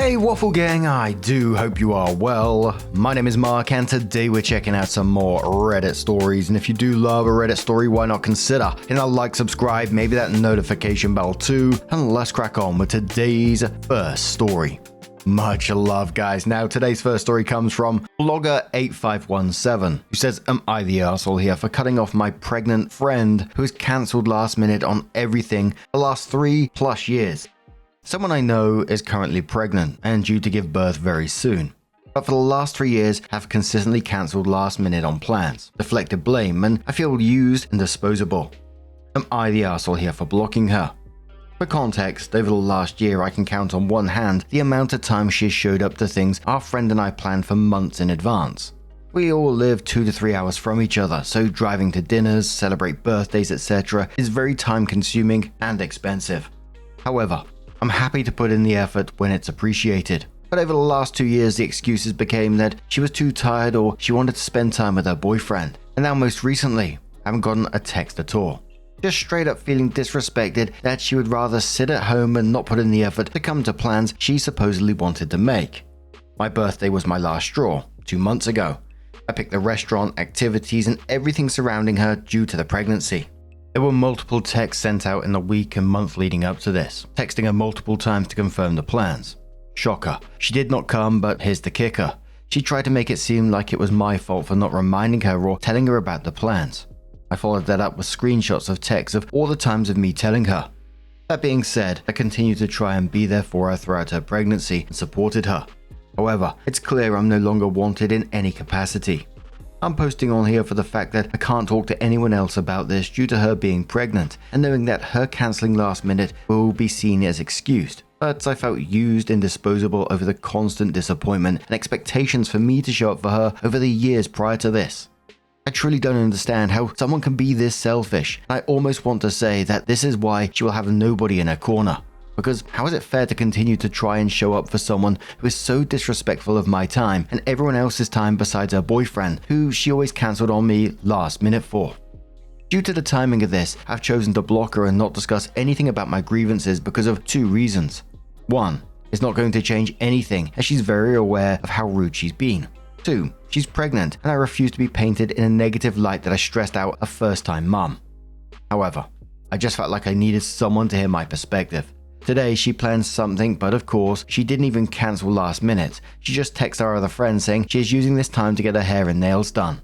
Hey Waffle Gang, I do hope you are well. My name is Mark and today we're checking out some more Reddit stories, and if you do love a Reddit story, why not consider hitting that like, subscribe, maybe that notification bell too, and let's crack on with today's first story. Much love guys. Now today's first story comes from blogger8517 who says, am I the arsehole here for cutting off my pregnant friend who has cancelled last minute on everything the last 3+ years? Someone I know is currently pregnant and due to give birth very soon, but for the last 3 years have consistently cancelled last minute on plans, deflected blame, and I feel used and disposable. Am I the arsehole here for blocking her? For context, over the last year I can count on one hand the amount of time she has showed up to things our friend and I planned for months in advance. We all live 2 to 3 hours from each other, so driving to dinners, celebrate birthdays, etc. is very time consuming and expensive. However, I'm happy to put in the effort when it's appreciated. But over the last 2 years the excuses became that she was too tired or she wanted to spend time with her boyfriend. And now most recently, I haven't gotten a text at all. Just straight up feeling disrespected that she would rather sit at home and not put in the effort to come to plans she supposedly wanted to make. My birthday was my last straw, 2 months ago. I picked the restaurant, activities and everything surrounding her due to the pregnancy. There were multiple texts sent out in the week and month leading up to this, texting her multiple times to confirm the plans. Shocker, she did not come, but here's the kicker. She tried to make it seem like it was my fault for not reminding her or telling her about the plans. I followed that up with screenshots of texts of all the times of me telling her. That being said, I continued to try and be there for her throughout her pregnancy and supported her. However, it's clear I'm no longer wanted in any capacity. I'm posting on here for the fact that I can't talk to anyone else about this due to her being pregnant and knowing that her cancelling last minute will be seen as excused. But I felt used and disposable over the constant disappointment and expectations for me to show up for her over the years prior to this. I truly don't understand how someone can be this selfish, and I almost want to say that this is why she will have nobody in her corner. Because how is it fair to continue to try and show up for someone who is so disrespectful of my time and everyone else's time besides her boyfriend, who she always cancelled on me last minute for? Due to the timing of this, I've chosen to block her and not discuss anything about my grievances because of 2 reasons. 1, it's not going to change anything as she's very aware of how rude she's been. 2, she's pregnant and I refuse to be painted in a negative light that I stressed out a first-time mum. However, I just felt like I needed someone to hear my perspective. Today she planned something, but of course she didn't even cancel last minute. She just texted our other friend saying she is using this time to get her hair and nails done.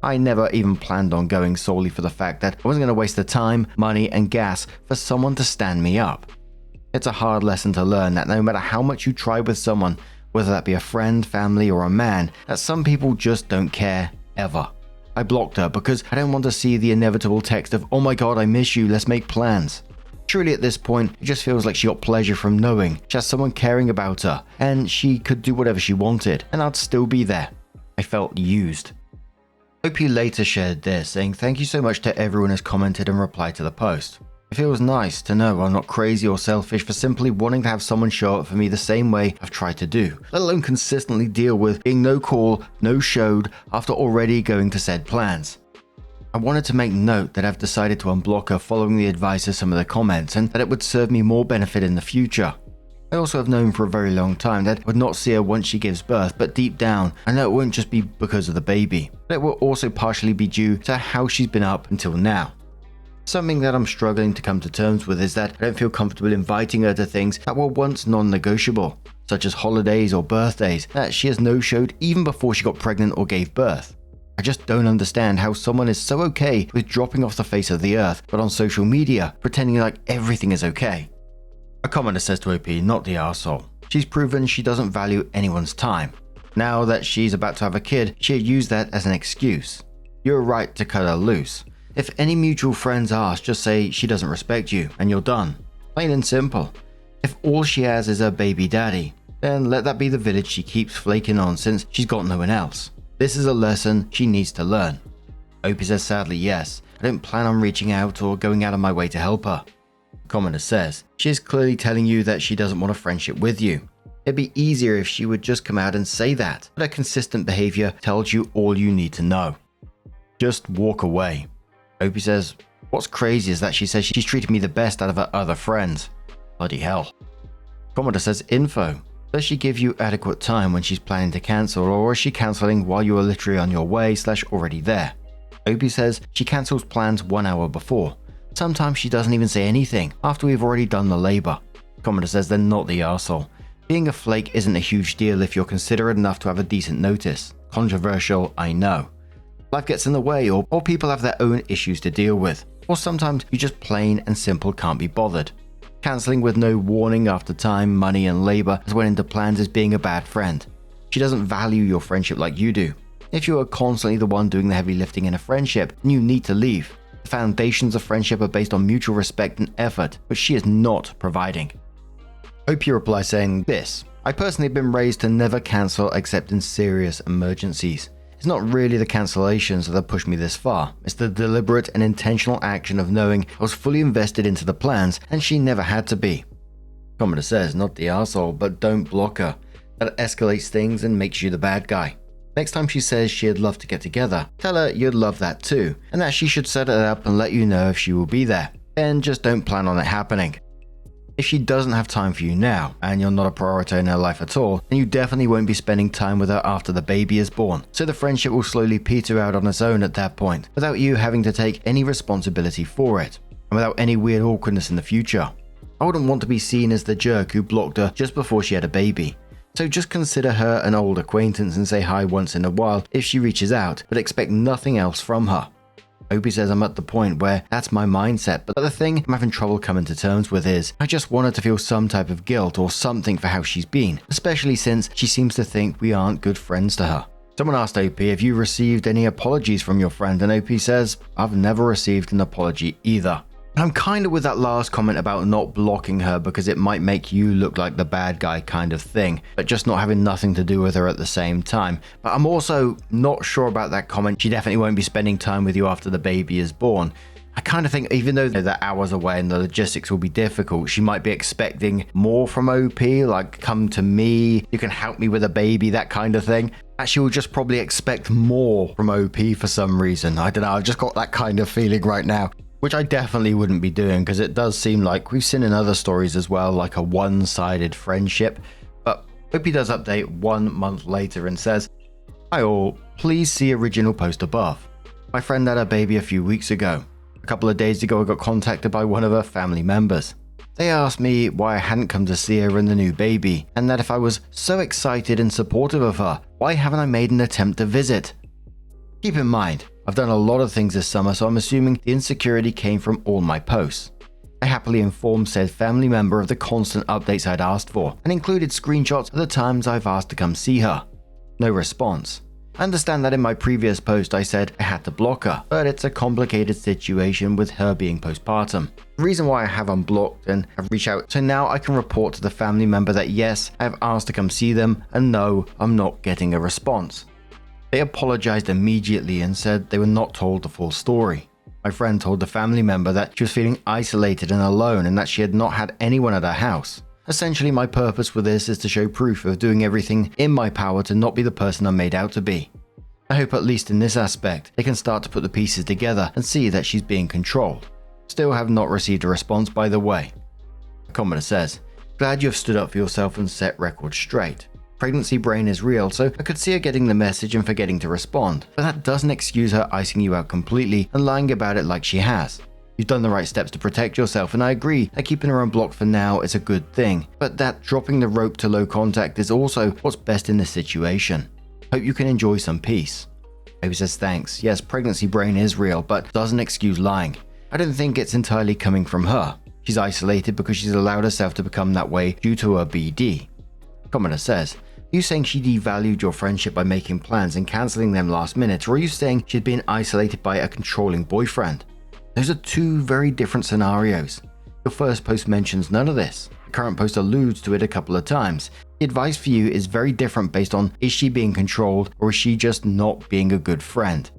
I never even planned on going solely for the fact that I wasn't going to waste the time, money and gas for someone to stand me up. It's a hard lesson to learn that no matter how much you try with someone, whether that be a friend, family or a man, that some people just don't care, ever. I blocked her because I don't want to see the inevitable text of, oh my god I miss you, let's make plans. Truly at this point, it just feels like she got pleasure from knowing she has someone caring about her and she could do whatever she wanted and I'd still be there. I felt used. OP later shared this, saying thank you so much to everyone who's commented and replied to the post. It feels nice to know I'm not crazy or selfish for simply wanting to have someone show up for me the same way I've tried to do, let alone consistently deal with being no call, no showed after already going to said plans. I wanted to make note that I've decided to unblock her following the advice of some of the comments and that it would serve me more benefit in the future. I also have known for a very long time that I would not see her once she gives birth, but deep down I know it won't just be because of the baby, but it will also partially be due to how she's been up until now. Something that I'm struggling to come to terms with is that I don't feel comfortable inviting her to things that were once non-negotiable, such as holidays or birthdays that she has no-showed even before she got pregnant or gave birth. I just don't understand how someone is so okay with dropping off the face of the earth, but on social media, pretending like everything is okay. A commenter says to OP, not the arsehole. She's proven she doesn't value anyone's time. Now that she's about to have a kid, she'll use that as an excuse. You're right to cut her loose. If any mutual friends ask, just say she doesn't respect you, and you're done. Plain and simple. If all she has is her baby daddy, then let that be the village she keeps flaking on since she's got no one else. This is a lesson she needs to learn. OP says sadly yes, I don't plan on reaching out or going out of my way to help her. Commenter says, she is clearly telling you that she doesn't want a friendship with you. It'd be easier if she would just come out and say that, but her consistent behavior tells you all you need to know. Just walk away. OP says, what's crazy is that she says she's treated me the best out of her other friends. Bloody hell. Commenter says info. Does she give you adequate time when she's planning to cancel, or is she cancelling while you are literally on your way / already there? Opie says she cancels plans 1 hour before. Sometimes she doesn't even say anything after we've already done the labour. Commodore says they're not the arsehole. Being a flake isn't a huge deal if you're considerate enough to have a decent notice. Controversial, I know. Life gets in the way, or people have their own issues to deal with, or sometimes you just plain and simple can't be bothered. Cancelling with no warning after time, money and labour has went into plans as being a bad friend. She doesn't value your friendship like you do. If you are constantly the one doing the heavy lifting in a friendship, then you need to leave. The foundations of friendship are based on mutual respect and effort, which she is not providing. Opie replies saying this: I personally have been raised to never cancel except in serious emergencies. It's not really the cancellations that have pushed me this far. It's the deliberate and intentional action of knowing I was fully invested into the plans and she never had to be. Commodore says, not the arsehole, but don't block her. That escalates things and makes you the bad guy. Next time she says she'd love to get together, tell her you'd love that too, and that she should set it up and let you know if she will be there. Then just don't plan on it happening. If she doesn't have time for you now, and you're not a priority in her life at all, then you definitely won't be spending time with her after the baby is born, so the friendship will slowly peter out on its own at that point, without you having to take any responsibility for it, and without any weird awkwardness in the future. I wouldn't want to be seen as the jerk who blocked her just before she had a baby, so just consider her an old acquaintance and say hi once in a while if she reaches out, but expect nothing else from her. Opie says I'm at the point where that's my mindset, but the thing I'm having trouble coming to terms with is I just want her to feel some type of guilt or something for how she's been, especially since she seems to think we aren't good friends to her. Someone asked Opie if you received any apologies from your friend, and Opie says, I've never received an apology either. I'm kind of with that last comment about not blocking her because it might make you look like the bad guy kind of thing, but just not having nothing to do with her at the same time. But I'm also not sure about that comment. She definitely won't be spending time with you after the baby is born. I kind of think even though they're hours away and the logistics will be difficult, she might be expecting more from OP, like come to me, you can help me with a baby, that kind of thing. She will just probably expect more from OP for some reason. I don't know, I've just got that kind of feeling right now. Which I definitely wouldn't be doing because it does seem like we've seen in other stories as well, like a one-sided friendship. But Opie does update 1 month later and says, Hi all, please see original post above. My friend had a baby a few weeks ago. A couple of days ago I got contacted by one of her family members. They asked me why I hadn't come to see her and the new baby, and that if I was so excited and supportive of her, why haven't I made an attempt to visit? Keep in mind, I've done a lot of things this summer, so I'm assuming the insecurity came from all my posts. I happily informed said family member of the constant updates I'd asked for, and included screenshots of the times I've asked to come see her. No response. I understand that in my previous post I said I had to block her, but it's a complicated situation with her being postpartum. The reason why I have unblocked and have reached out, so now I can report to the family member that yes, I have asked to come see them, and no, I'm not getting a response. They apologized immediately and said they were not told the full story. My friend told the family member that she was feeling isolated and alone and that she had not had anyone at her house. Essentially, my purpose with this is to show proof of doing everything in my power to not be the person I'm made out to be. I hope at least in this aspect, they can start to put the pieces together and see that she's being controlled. Still have not received a response by the way. The commenter says, Glad you have stood up for yourself and set records straight. Pregnancy brain is real, so I could see her getting the message and forgetting to respond, but that doesn't excuse her icing you out completely and lying about it like she has. You've done the right steps to protect yourself, and I agree that keeping her unblocked for now is a good thing, but that dropping the rope to low contact is also what's best in this situation. Hope you can enjoy some peace. Baby says thanks. Yes, pregnancy brain is real, but doesn't excuse lying. I don't think it's entirely coming from her. She's isolated because she's allowed herself to become that way due to her BD. Commenter says, are you saying she devalued your friendship by making plans and cancelling them last minute, or are you saying she'd been isolated by a controlling boyfriend? Those are two very different scenarios. Your first post mentions none of this. The current post alludes to it a couple of times. The advice for you is very different based on is she being controlled or is she just not being a good friend?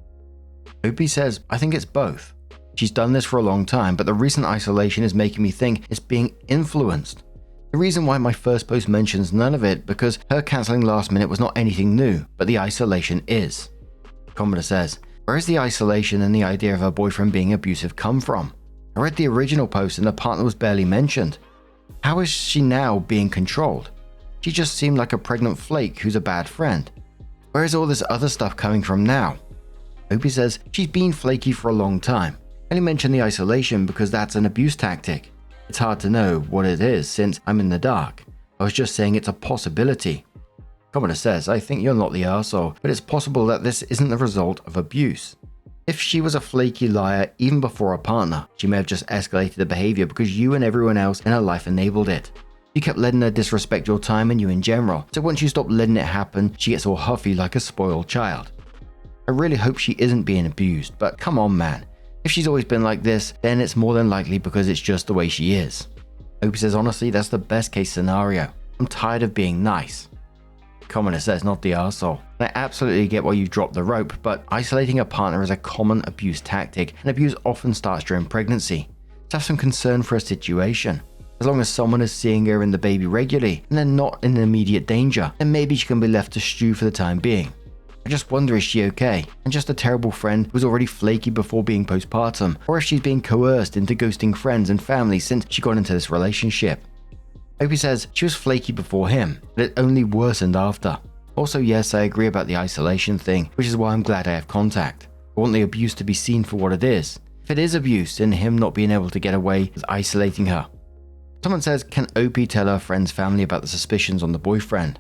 Opie says, I think it's both. She's done this for a long time, but the recent isolation is making me think it's being influenced. The reason why my first post mentions none of it because her cancelling last minute was not anything new, but the isolation is. Commenter says, where is the isolation and the idea of her boyfriend being abusive come from? I read the original post and the partner was barely mentioned. How is she now being controlled? She just seemed like a pregnant flake who's a bad friend. Where is all this other stuff coming from now? Opie says she's been flaky for a long time. I only mention the isolation because that's an abuse tactic. It's hard to know what it is since I'm in the dark. I was just saying it's a possibility. Commoner says, I think you're not the arsehole, but it's possible that this isn't the result of abuse. If she was a flaky liar even before a partner, she may have just escalated the behavior because you and everyone else in her life enabled it. You kept letting her disrespect your time and you in general, so once you stop letting it happen, she gets all huffy like a spoiled child. I really hope she isn't being abused, but come on man. If she's always been like this, then it's more than likely because it's just the way she is. Opie says honestly, that's the best case scenario. I'm tired of being nice. Commoner says not the arsehole. I absolutely get why you dropped the rope, but isolating a partner is a common abuse tactic, and abuse often starts during pregnancy. So have some concern for a situation. As long as someone is seeing her and the baby regularly, and they're not in immediate danger, then maybe she can be left to stew for the time being. I just wonder is she okay, and just a terrible friend who was already flaky before being postpartum, or if she's being coerced into ghosting friends and family since she got into this relationship. Opie says she was flaky before him, but it only worsened after. Also yes, I agree about the isolation thing, which is why I'm glad I have contact. I want the abuse to be seen for what it is. If it is abuse, then him not being able to get away with isolating her. Someone says, can Opie tell her friend's family about the suspicions on the boyfriend?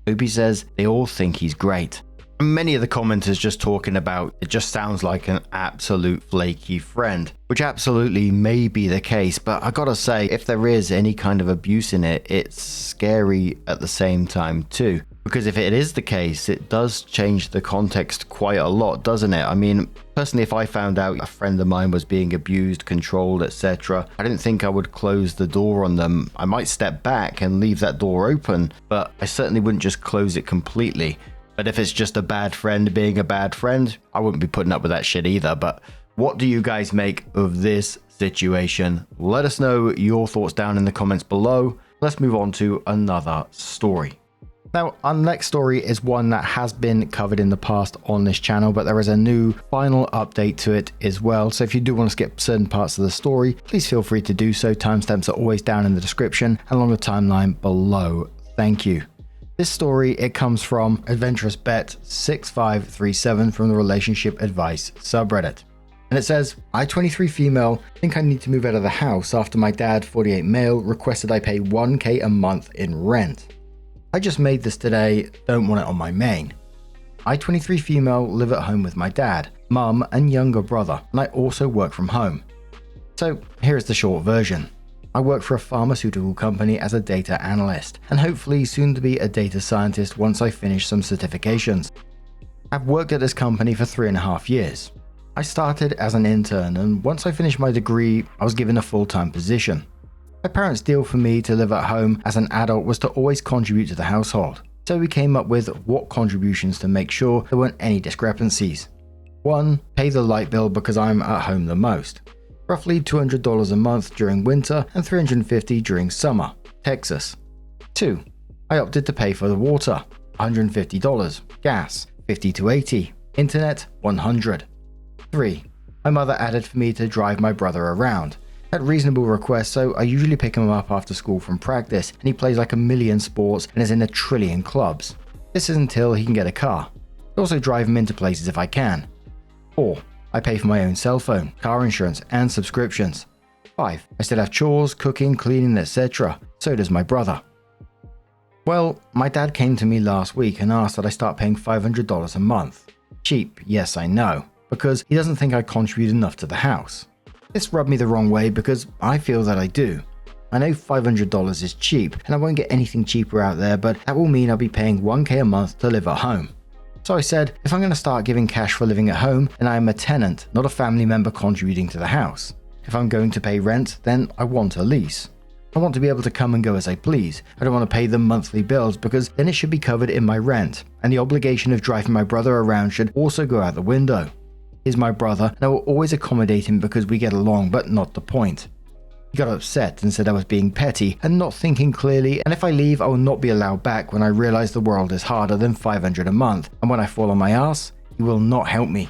Opie says they all think he's great. Many of the commenters just talking about it just sounds like an absolute flaky friend, which absolutely may be the case, but I gotta say, if there is any kind of abuse in it, it's scary at the same time too. Because if it is the case, it does change the context quite a lot, doesn't it? I mean, personally, if I found out a friend of mine was being abused, controlled, etc., I didn't think I would close the door on them. I might step back and leave that door open, but I certainly wouldn't just close it completely. But if it's just a bad friend being a bad friend, I wouldn't be putting up with that shit either. But what do you guys make of this situation? Let us know your thoughts down in the comments below. Let's move on to another story. Now, our next story is one that has been covered in the past on this channel, but there is a new final update to it as well. So if you do want to skip certain parts of the story, please feel free to do so. Timestamps are always down in the description and along the timeline below. Thank you. This story, it comes from Adventurous Bet 6537 from the Relationship Advice subreddit. And it says, I, 23 female, think I need to move out of the house after my dad, 48 male, requested I pay $1,000 a month in rent. I just made this today, don't want it on my main. I, 23 female, live at home with my dad, mum and younger brother, and I also work from home. So here's the short version. I work for a pharmaceutical company as a data analyst, and hopefully soon to be a data scientist once I finish some certifications. I've worked at this company for 3.5 years. I started as an intern, and once I finished my degree, I was given a full-time position. My parents' deal for me to live at home as an adult was to always contribute to the household, so we came up with what contributions to make sure there weren't any discrepancies. 1. Pay the light bill because I'm at home the most. Roughly $200 a month during winter and $350 during summer, Texas. 2. I opted to pay for the water, $150, gas, $50 to $80, internet, $100. 3. My mother added for me to drive my brother around. At reasonable request, so I usually pick him up after school from practice, and he plays like a million sports and is in 1 trillion clubs. This is until he can get a car. I also drive him into places if I can. 4. I pay for my own cell phone, car insurance, and subscriptions. 5. I still have chores, cooking, cleaning, etc. So does my brother. Well, my dad came to me last week and asked that I start paying $500 a month. Cheap, yes I know, because he doesn't think I contribute enough to the house. This rubbed me the wrong way because I feel that I do. I know $500 is cheap and I won't get anything cheaper out there, but that will mean I'll be paying $1,000 a month to live at home. So I said, if I'm going to start giving cash for living at home, then I am a tenant, not a family member contributing to the house. If I'm going to pay rent, then I want a lease. I want to be able to come and go as I please. I don't want to pay them monthly bills because then it should be covered in my rent, and the obligation of driving my brother around should also go out the window. He's my brother, and I will always accommodate him because we get along, but not the point. He got upset and said I was being petty and not thinking clearly, and if I leave I will not be allowed back when I realize the world is harder than $500 a month, and when I fall on my ass, he will not help me.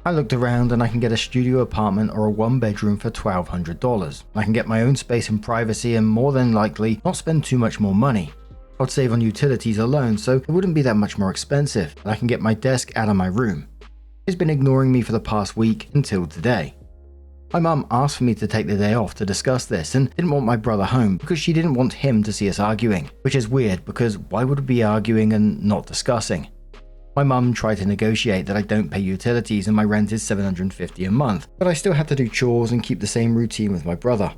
I looked around and I can get a studio apartment or a 1-bedroom for $1,200. I can get my own space and privacy and more than likely not spend too much more money. I'd save on utilities alone, so it wouldn't be that much more expensive, and I can get my desk out of my room. He's been ignoring me for the past week until today. My mum asked for me to take the day off to discuss this and didn't want my brother home because she didn't want him to see us arguing, which is weird because why would we be arguing and not discussing? My mum tried to negotiate that I don't pay utilities and my rent is $750 a month, but I still had to do chores and keep the same routine with my brother.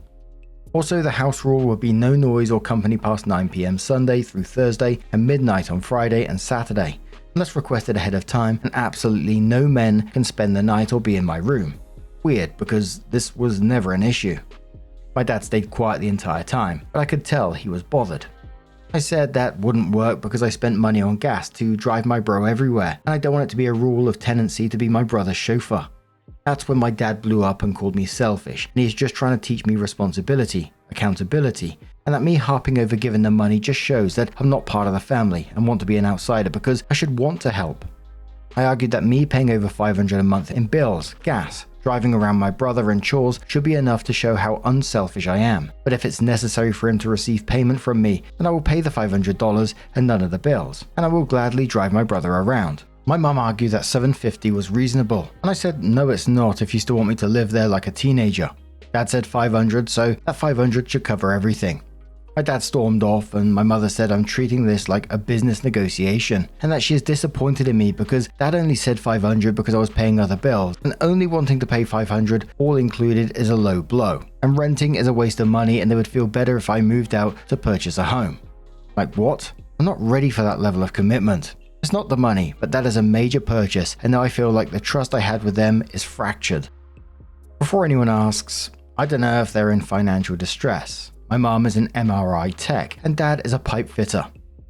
Also, the house rule would be no noise or company past 9 PM Sunday through Thursday and midnight on Friday and Saturday, unless requested ahead of time, and absolutely no men can spend the night or be in my room. Weird, because this was never an issue. My dad stayed quiet the entire time, but I could tell he was bothered. I said that wouldn't work because I spent money on gas to drive my bro everywhere, and I don't want it to be a rule of tenancy to be my brother's chauffeur. That's when my dad blew up and called me selfish, and he's just trying to teach me responsibility, accountability, and that me harping over giving them money just shows that I'm not part of the family and want to be an outsider because I should want to help. I argued that me paying over $500 a month in bills, gas, driving around my brother and chores should be enough to show how unselfish I am, but if it's necessary for him to receive payment from me, then I will pay the $500 and none of the bills, and I will gladly drive my brother around. My mum argued that $750 was reasonable, and I said no it's not if you still want me to live there like a teenager. Dad said $500, so that $500 should cover everything. My dad stormed off and my mother said I'm treating this like a business negotiation and that she is disappointed in me because Dad only said $500 because I was paying other bills, and only wanting to pay $500 all included is a low blow, and renting is a waste of money and they would feel better if I moved out to purchase a home. Like what? I'm not ready for that level of commitment. It's not the money, but that is a major purchase and now I feel like the trust I had with them is fractured. Before anyone asks, I don't know if they're in financial distress. My mom is an MRI tech and dad is a pipe fitter.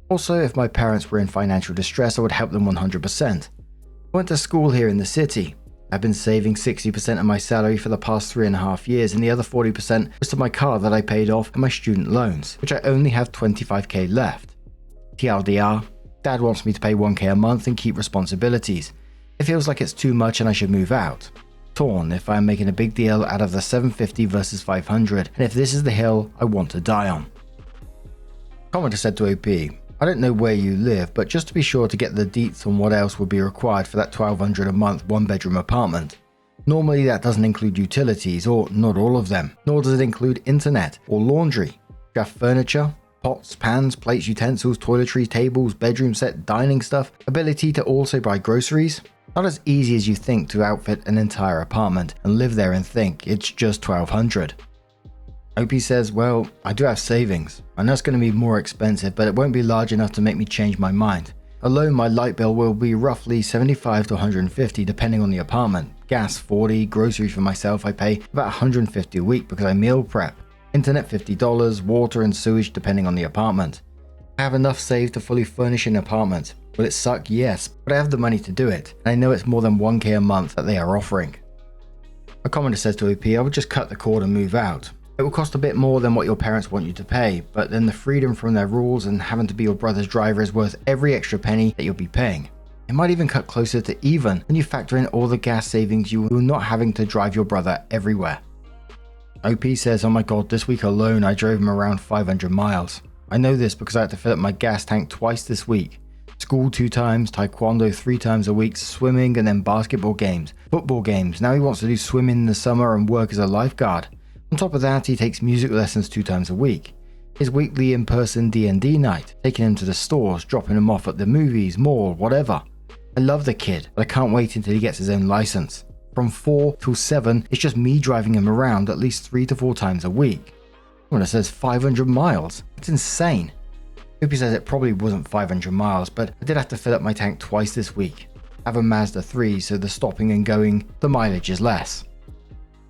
Also, if my parents were in financial distress, I would help them 100%. I went to school here in the city. I've been saving 60% of my salary for the past 3.5 years and the other 40% was to my car that I paid off and my student loans, which I only have $25,000 left. TLDR, dad wants me to pay $1,000 a month and keep responsibilities. It feels like it's too much and I should move out. Torn if I am making a big deal out of the $750 versus $500, and if this is the hill I want to die on. Commenter said to OP, I don't know where you live, but just to be sure to get the deets on what else would be required for that $1,200 a month one-bedroom apartment. Normally that doesn't include utilities, or not all of them, nor does it include internet or laundry. Do you have furniture? Pots, pans, plates, utensils, toiletries, tables, bedroom set, dining stuff, ability to also buy groceries? Not as easy as you think to outfit an entire apartment and live there and think it's just $1,200. OP says, well, I do have savings. I know it's going to be more expensive, but it won't be large enough to make me change my mind. Alone, my light bill will be roughly $75 to $150 depending on the apartment. Gas $40, groceries for myself I pay about $150 a week because I meal prep. Internet $50, water and sewage depending on the apartment. I have enough saved to fully furnish an apartment. Will it suck? Yes, but I have the money to do it, and I know it's more than $1,000 a month that they are offering. A commenter says to OP, I would just cut the cord and move out. It will cost a bit more than what your parents want you to pay, but then the freedom from their rules and having to be your brother's driver is worth every extra penny that you'll be paying. It might even cut closer to even when you factor in all the gas savings you will not having to drive your brother everywhere. OP says, oh my god, this week alone I drove him around 500 miles. I know this because I had to fill up my gas tank twice this week. School 2 times, taekwondo 3 times a week, swimming and then basketball games, football games. Now he wants to do swimming in the summer and work as a lifeguard. On top of that, he takes music lessons 2 times a week. His weekly in-person D&D night, taking him to the stores, dropping him off at the movies, mall, whatever. I love the kid, but I can't wait until he gets his own license. From 4 till 7, it's just me driving him around at least 3 to 4 times a week. When it says 500 miles, it's insane. OP says it probably wasn't 500 miles, but I did have to fill up my tank twice this week. I have a Mazda 3, so the stopping and going, the mileage is less.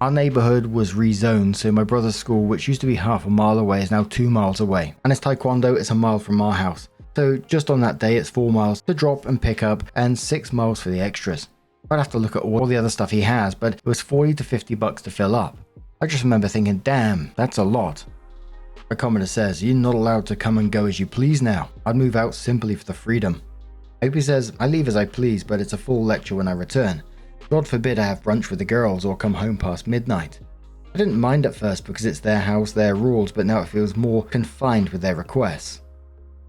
Our neighborhood was rezoned, so my brother's school, which used to be half a mile away, is now 2 miles away, and his taekwondo is a mile from our house. So just on that day, it's 4 miles to drop and pick up, and 6 miles for the extras. I'd have to look at all the other stuff he has, but it was $40 to $50 to fill up. I just remember thinking, damn, that's a lot. A commenter says, you're not allowed to come and go as you please now. I'd move out simply for the freedom. OP says, I leave as I please, but it's a full lecture when I return. God forbid I have brunch with the girls or come home past midnight. I didn't mind at first because it's their house, their rules, but now it feels more confined with their requests.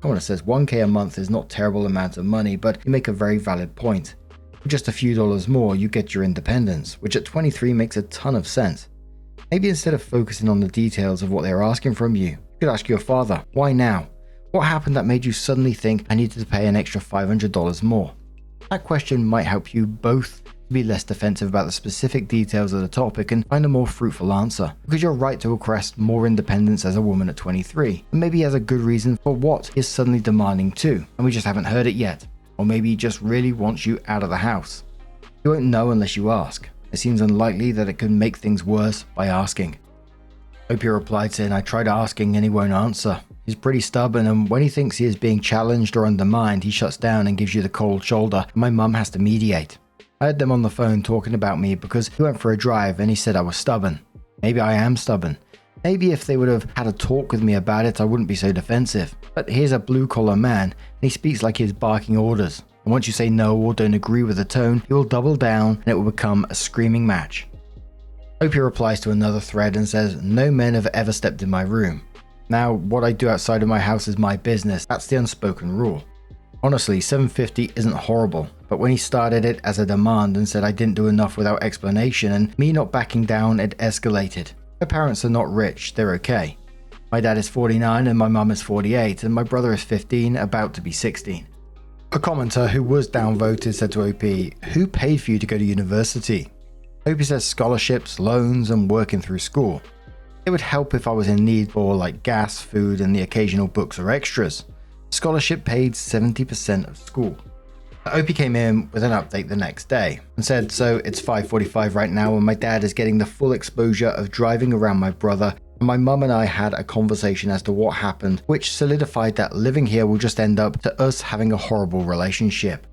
Someone says 1K a month is not terrible amount of money, but you make a very valid point. For just a few dollars more, you get your independence, which at 23 makes a ton of sense. Maybe instead of focusing on the details of what they are asking from you, you could ask your father, why now? What happened that made you suddenly think I needed to pay an extra $500 more? That question might help you both to be less defensive about the specific details of the topic and find a more fruitful answer, because you're right to request more independence as a woman at 23, and maybe he has a good reason for what he is suddenly demanding too, and we just haven't heard it yet, or maybe he just really wants you out of the house. You won't know unless you ask. It seems unlikely that it could make things worse by asking. Opie replied saying, I tried asking and he won't answer. He's pretty stubborn, and when he thinks he is being challenged or undermined, he shuts down and gives you the cold shoulder, and my mum has to mediate. I heard them on the phone talking about me because he went for a drive and he said I was stubborn. Maybe I am stubborn. Maybe if they would have had a talk with me about it, I wouldn't be so defensive. But here's a blue-collar man, and he speaks like he's barking orders. And once you say no or don't agree with the tone, he will double down and it will become a screaming match. Opie replies to another thread and says, no men have ever stepped in my room. Now, what I do outside of my house is my business. That's the unspoken rule. Honestly, $750 isn't horrible, but when he started it as a demand and said I didn't do enough without explanation and me not backing down, it escalated. My parents are not rich, they're okay. My dad is 49 and my mum is 48 and my brother is 15, about to be 16. A commenter who was downvoted said to OP, who paid for you to go to university? OP says scholarships, loans and working through school. It would help if I was in need for like gas, food and the occasional books or extras. Scholarship paid 70% of school. OP came in with an update the next day and said, so it's 5:45 right now and my dad is getting the full exposure of driving around my brother, and my mum and I had a conversation as to what happened, which solidified that living here will just end up to us having a horrible relationship.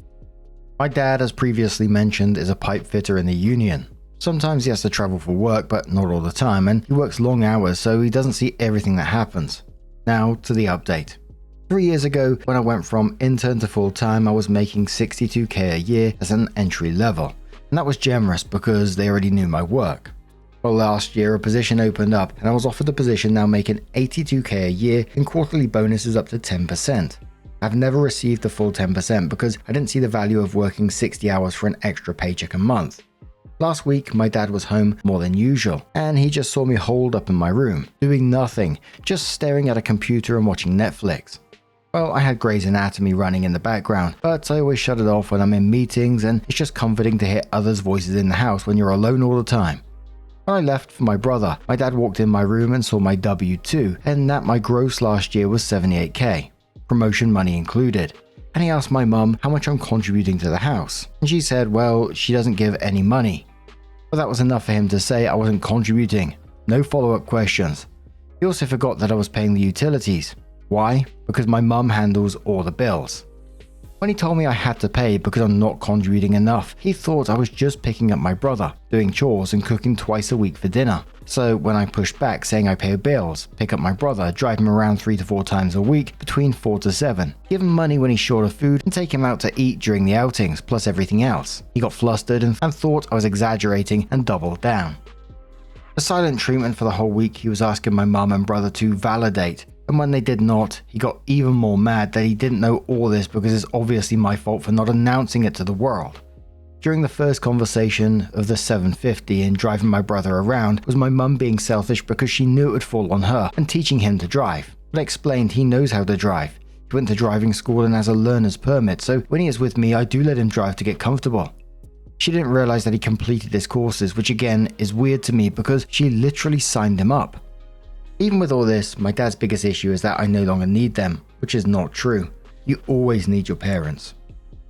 My dad, as previously mentioned, is a pipe fitter in the union. Sometimes he has to travel for work, but not all the time, and he works long hours so he doesn't see everything that happens. Now to the update. 3 years ago, when I went from intern to full-time, I was making $62K a year as an entry level, and that was generous because they already knew my work. Well, last year a position opened up and I was offered a position now making $82K a year and quarterly bonuses up to 10%. I've never received the full 10% because I didn't see the value of working 60 hours for an extra paycheck a month. Last week, my dad was home more than usual, and he just saw me holed up in my room, doing nothing, just staring at a computer and watching Netflix. Well, I had Grey's Anatomy running in the background, but I always shut it off when I'm in meetings, and it's just comforting to hear others' voices in the house when you're alone all the time. When I left for my brother, my dad walked in my room and saw my W-2, and that my gross last year was $78K, promotion money included. And he asked my mum how much I'm contributing to the house, and she said, well, she doesn't give any money. But that was enough for him to say I wasn't contributing. No follow-up questions. He also forgot that I was paying the utilities. Why? Because my mum handles all the bills. When he told me I had to pay because I'm not contributing enough, he thought I was just picking up my brother, doing chores and cooking twice a week for dinner. So when I pushed back saying I pay bills, pick up my brother, drive him around 3 to 4 times a week between 4 to 7, give him money when he's short of food and take him out to eat during the outings plus everything else, he got flustered and thought I was exaggerating and doubled down. A silent treatment for the whole week. He was asking my mum and brother to validate, and when they did not, he got even more mad that he didn't know all this because it's obviously my fault for not announcing it to the world. During the first conversation of the $750 and driving my brother around was my mum being selfish because she knew it would fall on her and teaching him to drive. But I explained he knows how to drive. He went to driving school and has a learner's permit, so when he is with me I do let him drive to get comfortable. She didn't realize that he completed his courses, which again is weird to me because she literally signed him up. Even with all this, my dad's biggest issue is that I no longer need them, which is not true. You always need your parents.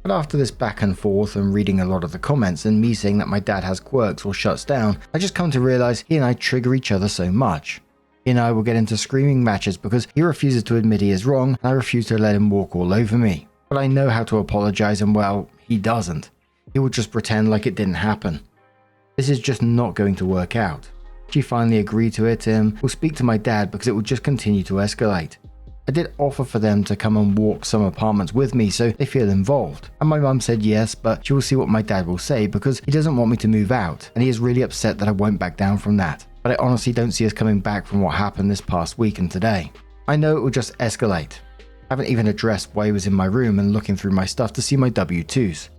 But after this back and forth and reading a lot of the comments and me saying that my dad has quirks or shuts down, I just come to realize he and I trigger each other so much. He and I will get into screaming matches because he refuses to admit he is wrong and I refuse to let him walk all over me. But I know how to apologize and well, he doesn't. He will just pretend like it didn't happen. This is just not going to work out. She finally agreed to it and will speak to my dad because it will just continue to escalate. I did offer for them to come and walk some apartments with me so they feel involved, and my mum said yes, but she will see what my dad will say because he doesn't want me to move out and he is really upset that I won't back down from that. But I honestly don't see us coming back from what happened this past week and today. I know it will just escalate. Haven't even addressed why he was in my room and looking through my stuff to see my W-2s.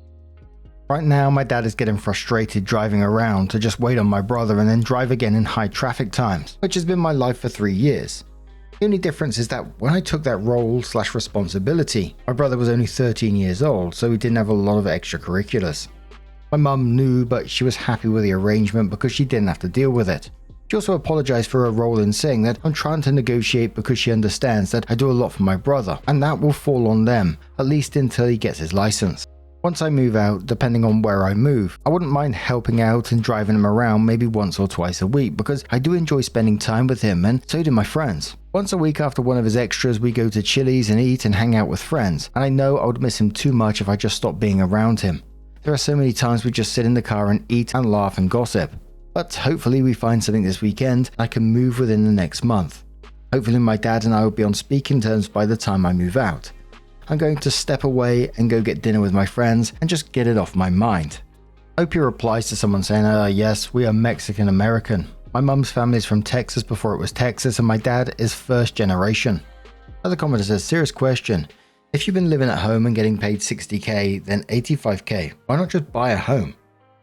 Right now, my dad is getting frustrated driving around to just wait on my brother and then drive again in high traffic times, which has been my life for 3 years. The only difference is that when I took that role/responsibility, my brother was only 13 years old, so he didn't have a lot of extracurriculars. My mum knew, but she was happy with the arrangement because she didn't have to deal with it. She also apologized for her role in saying that I'm trying to negotiate because she understands that I do a lot for my brother, and that will fall on them, at least until he gets his license. Once I move out, depending on where I move, I wouldn't mind helping out and driving him around maybe once or twice a week because I do enjoy spending time with him, and so do my friends. Once a week after one of his extras, we go to Chili's and eat and hang out with friends, and I know I would miss him too much if I just stopped being around him. There are so many times we just sit in the car and eat and laugh and gossip. But hopefully we find something this weekend I can move within the next month. Hopefully my dad and I will be on speaking terms by the time I move out. I'm going to step away and go get dinner with my friends and just get it off my mind. Opie replies to someone saying, yes, we are Mexican American. My mum's family is from Texas before it was Texas, and my dad is first generation. Other commenter says, serious question. If you've been living at home and getting paid $60K, then $85K, why not just buy a home?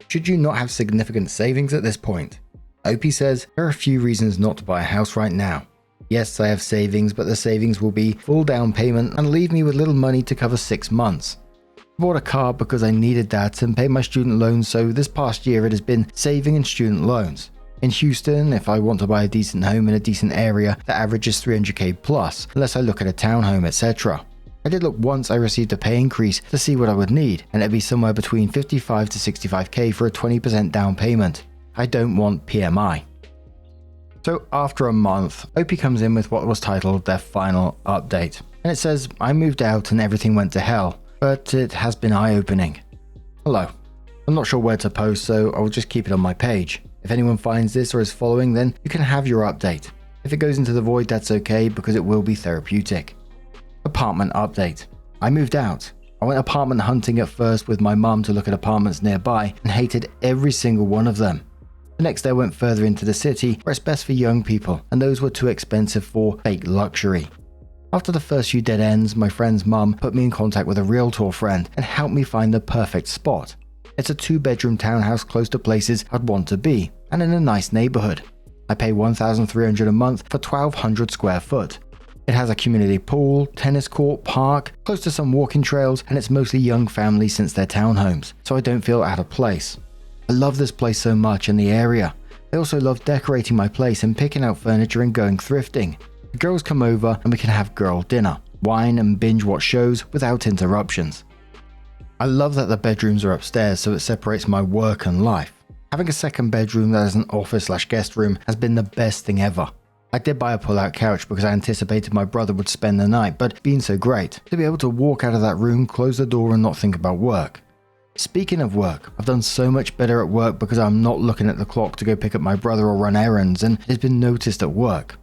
Should you not have significant savings at this point? Opie says, there are a few reasons not to buy a house right now. Yes, I have savings, but the savings will be full down payment and leave me with little money to cover 6 months. I bought a car because I needed that and paid my student loans, so this past year it has been saving and student loans. In Houston, if I want to buy a decent home in a decent area, the average is $300K plus, unless I look at a townhome, etc. I did look once I received a pay increase to see what I would need, and it'd be somewhere between $55 to $65K for a 20% down payment. I don't want PMI. So after a month, Opie comes in with what was titled their final update. And it says, I moved out and everything went to hell, but it has been eye-opening. Hello. I'm not sure where to post, so I'll just keep it on my page. If anyone finds this or is following, then you can have your update. If it goes into the void, that's okay because it will be therapeutic. Apartment update. I moved out. I went apartment hunting at first with my mum to look at apartments nearby and hated every single one of them. The next day I went further into the city where it's best for young people, and those were too expensive for fake luxury. After the first few dead ends, my friend's mum put me in contact with a realtor friend and helped me find the perfect spot. It's a 2-bedroom townhouse close to places I'd want to be, and in a nice neighborhood. I pay $1,300 a month for 1,200 square foot. It has a community pool, tennis court, park, close to some walking trails, and it's mostly young families since they're townhomes, so I don't feel out of place. I love this place so much in the area. I also love decorating my place and picking out furniture and going thrifting. The girls come over and we can have girl dinner, wine and binge watch shows without interruptions. I love that the bedrooms are upstairs so it separates my work and life. Having a second bedroom that is an office/guest room has been the best thing ever. I did buy a pull-out couch because I anticipated my brother would spend the night, but being so great, to be able to walk out of that room, close the door and not think about work. Speaking of work, I've done so much better at work because I'm not looking at the clock to go pick up my brother or run errands, and it's been noticed at work.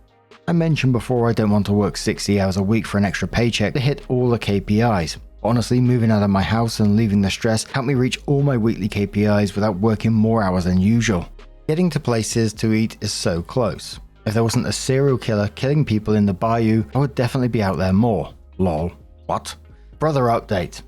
I mentioned before I don't want to work 60 hours a week for an extra paycheck to hit all the KPIs. Honestly, moving out of my house and leaving the stress helped me reach all my weekly KPIs without working more hours than usual. Getting to places to eat is so close. If there wasn't a serial killer killing people in the bayou, I would definitely be out there more. Lol. What? Brother update.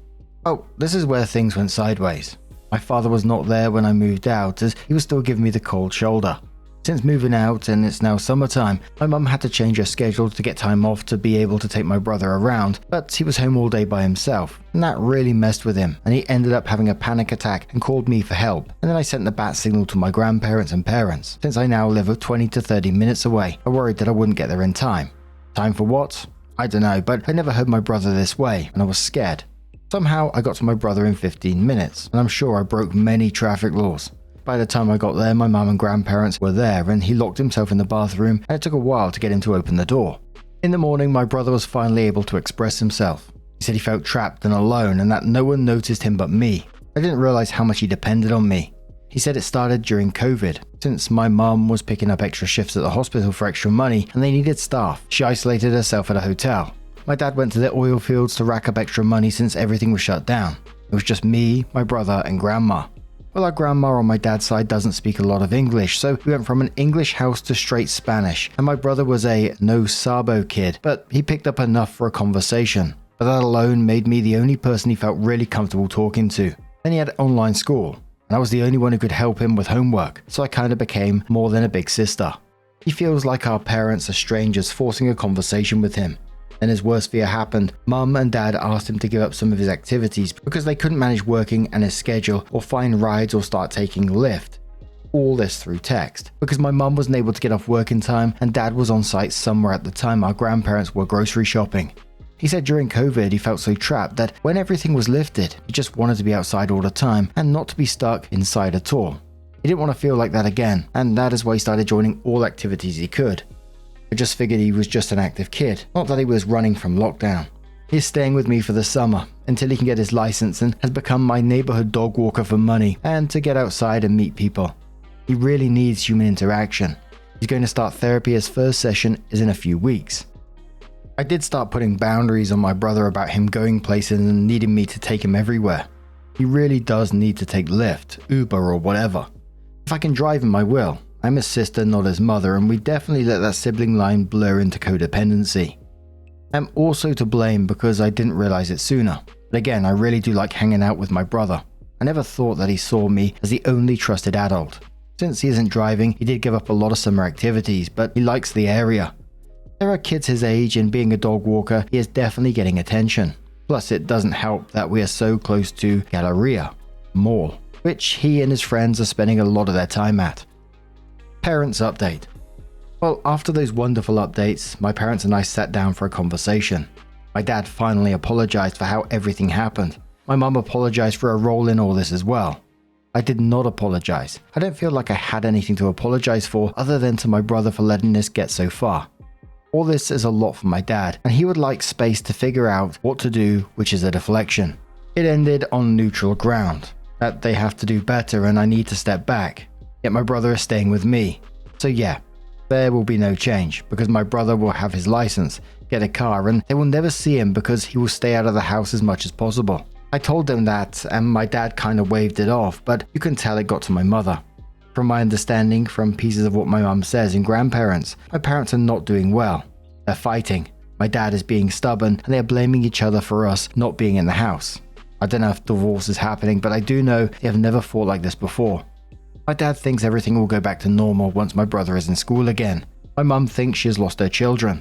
Oh, this is where things went sideways. My father was not there when I moved out as he was still giving me the cold shoulder. Since moving out and it's now summertime, my mum had to change her schedule to get time off to be able to take my brother around, but he was home all day by himself, and that really messed with him, and he ended up having a panic attack and called me for help, and then I sent the bat signal to my grandparents and parents. Since I now live 20 to 30 minutes away, I worried that I wouldn't get there in time. Time for what? I don't know, but I never heard my brother this way, and I was scared. Somehow I got to my brother in 15 minutes, and I'm sure I broke many traffic laws. By the time I got there, my mum and grandparents were there and he locked himself in the bathroom and it took a while to get him to open the door. In the morning, my brother was finally able to express himself. He said he felt trapped and alone and that no one noticed him but me. I didn't realize how much he depended on me. He said it started during COVID. Since my mum was picking up extra shifts at the hospital for extra money and they needed staff, she isolated herself at a hotel. My dad went to the oil fields to rack up extra money since everything was shut down. It was just me, my brother and grandma. Well, our grandma on my dad's side doesn't speak a lot of English, so we went from an English house to straight Spanish, and my brother was a no sabo kid, but he picked up enough for a conversation. But that alone made me the only person he felt really comfortable talking to. Then he had online school, and I was the only one who could help him with homework, so I kind of became more than a big sister. He feels like our parents are strangers forcing a conversation with him. Then his worst fear happened. Mum and Dad asked him to give up some of his activities because they couldn't manage working and his schedule or find rides or start taking Lyft. All this through text. Because my mum wasn't able to get off work in time and Dad was on site somewhere at the time our grandparents were grocery shopping. He said during COVID he felt so trapped that when everything was lifted, he just wanted to be outside all the time and not to be stuck inside at all. He didn't want to feel like that again, and that is why he started joining all activities he could. I just figured he was just an active kid, not that he was running from lockdown. He is staying with me for the summer until he can get his license and has become my neighborhood dog walker for money and to get outside and meet people. He really needs human interaction. He's going to start therapy. His first session is in a few weeks. I did start putting boundaries on my brother about him going places and needing me to take him everywhere. He really does need to take Lyft, Uber or whatever. If I can drive him, I will. I'm his sister, not his mother, and we definitely let that sibling line blur into codependency. I'm also to blame because I didn't realize it sooner. But again, I really do like hanging out with my brother. I never thought that he saw me as the only trusted adult. Since he isn't driving, he did give up a lot of summer activities, but he likes the area. There are kids his age, and being a dog walker, he is definitely getting attention. Plus, it doesn't help that we are so close to Galleria Mall, which he and his friends are spending a lot of their time at. Parents update. Well, after those wonderful updates, my parents and I sat down for a conversation. My dad finally apologized for how everything happened. My mum apologized for her role in all this as well. I did not apologize. I don't feel like I had anything to apologize for other than to my brother for letting this get so far. All this is a lot for my dad, and he would like space to figure out what to do, which is a deflection. It ended on neutral ground, that they have to do better and I need to step back. Yet my brother is staying with me. So yeah, there will be no change because my brother will have his license, get a car, and they will never see him because he will stay out of the house as much as possible. I told them that and my dad kind of waved it off, but you can tell it got to my mother. From my understanding from pieces of what my mum says and grandparents, my parents are not doing well. They're fighting. My dad is being stubborn and they are blaming each other for us not being in the house. I don't know if divorce is happening, but I do know they have never fought like this before. My dad thinks everything will go back to normal once my brother is in school again. My mum thinks she has lost her children.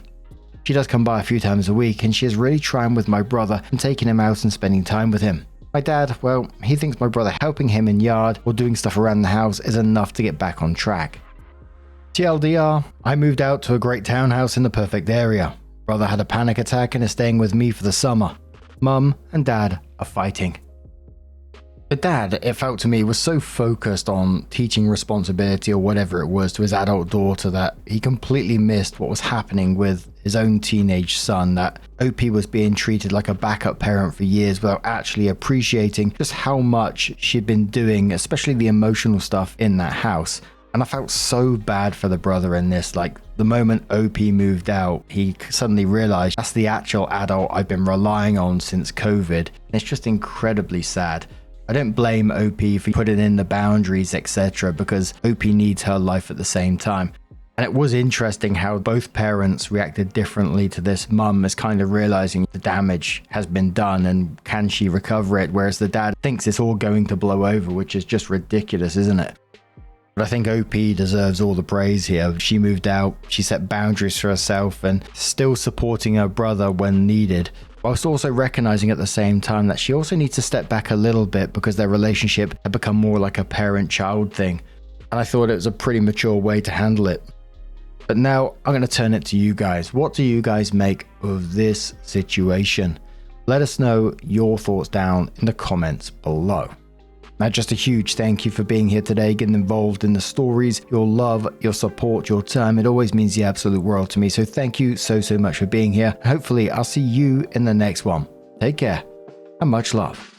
She does come by a few times a week and she is really trying with my brother and taking him out and spending time with him. My dad, well, he thinks my brother helping him in yard or doing stuff around the house is enough to get back on track. TLDR, I moved out to a great townhouse in the perfect area. Brother had a panic attack and is staying with me for the summer. Mum and dad are fighting. But Dad, it felt to me, was so focused on teaching responsibility or whatever it was to his adult daughter that he completely missed what was happening with his own teenage son, that OP was being treated like a backup parent for years without actually appreciating just how much she'd been doing, especially the emotional stuff in that house. And I felt so bad for the brother in this. Like, the moment OP moved out, he suddenly realized that's the actual adult I've been relying on since COVID. And it's just incredibly sad. I don't blame OP for putting in the boundaries, etc., because OP needs her life at the same time. And it was interesting how both parents reacted differently to this. Mum is kind of realizing the damage has been done and can she recover it, whereas the dad thinks it's all going to blow over, which is just ridiculous, isn't it? But I think OP deserves all the praise here. She moved out, she set boundaries for herself and still supporting her brother when needed, whilst also recognizing at the same time that she also needs to step back a little bit because their relationship had become more like a parent-child thing. And I thought it was a pretty mature way to handle it. But now I'm going to turn it to you guys. What do you guys make of this situation? Let us know your thoughts down in the comments below. Now, just a huge thank you for being here today, getting involved in the stories, your love, your support, your time. It always means the absolute world to me. So thank you so much for being here. Hopefully I'll see you in the next one. Take care and much love.